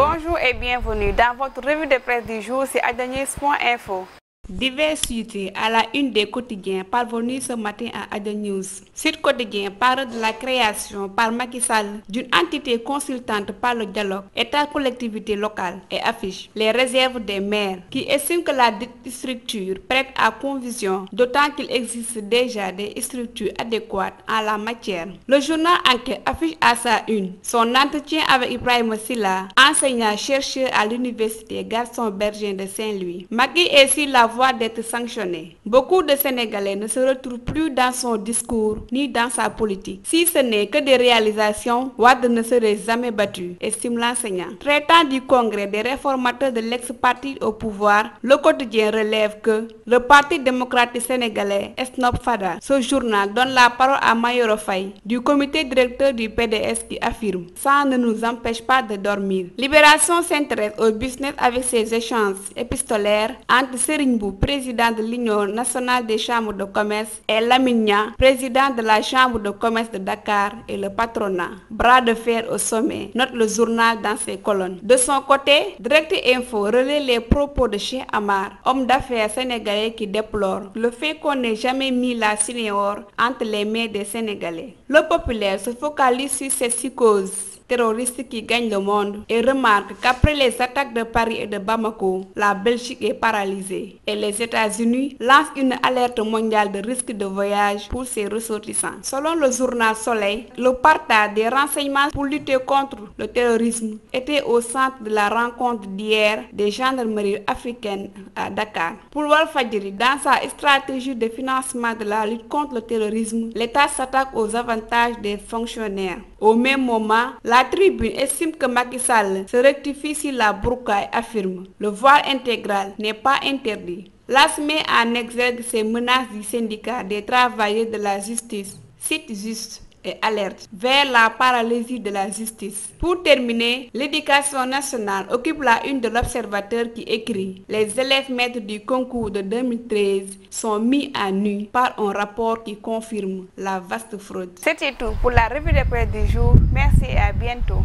Bonjour et bienvenue dans votre revue de presse du jour sur adenews.info. Divers sites à la une des quotidiens parvenus ce matin à Ada News. Sud Quotidien parle de la création par Macky Sall d'une entité consultante par le dialogue État-collectivité locale et affiche les réserves des maires qui estiment que la structure prête à confusion, d'autant qu'il existe déjà des structures adéquates en la matière. Le journal Enquête affiche à sa une son entretien avec Ibrahima Silla, enseignant-chercheur à l'université Gaston Berger de Saint-Louis. Macky est sur la voie d'être sanctionné. Beaucoup de Sénégalais ne se retrouvent plus dans son discours ni dans sa politique. Si ce n'est que des réalisations, Wade ne serait jamais battu, estime l'enseignant. Traitant du congrès des réformateurs de l'ex-parti au pouvoir, le quotidien relève que le Parti démocratique sénégalais Snop Fada. Ce journal donne la parole à Mayoro Faye, du comité directeur du PDS qui affirme « Ça ne nous empêche pas de dormir ». Libération s'intéresse au business avec ses échanges épistolaires entre Serigne Mboup, président de l'Union nationale des chambres de commerce, et Lamine Niang, président de la chambre de commerce de Dakar, et le patronat. Bras de fer au sommet, note le journal dans ses colonnes. De son côté, Direct Info relaie les propos de Cheikh Amar, homme d'affaires sénégalais qui déplore le fait qu'on n'ait jamais mis la Cinéor entre les mains des Sénégalais. Le Populaire se focalise sur cette psychose terroristes qui gagnent le monde et remarque qu'après les attaques de Paris et de Bamako, la Belgique est paralysée et les États-Unis lancent une alerte mondiale de risque de voyage pour ses ressortissants. Selon le journal Soleil, le partage des renseignements pour lutter contre le terrorisme était au centre de la rencontre d'hier des gendarmeries africaines à Dakar. Pour Walfadjri, dans sa stratégie de financement de la lutte contre le terrorisme, l'État s'attaque aux avantages des fonctionnaires. Au même moment, la tribune estime que Macky Sall se rectifie sur la burqa et affirme « Le voile intégral n'est pas interdit ». L'AS met en exergue ces menaces du syndicat des travailleurs de la justice, cite juste et alerte vers la paralysie de la justice. Pour terminer, l'éducation nationale occupe la une de l'Observateur qui écrit « Les élèves maîtres du concours de 2013 sont mis à nu par un rapport qui confirme la vaste fraude ». C'était tout pour la revue de presse du jour. Merci et à bientôt.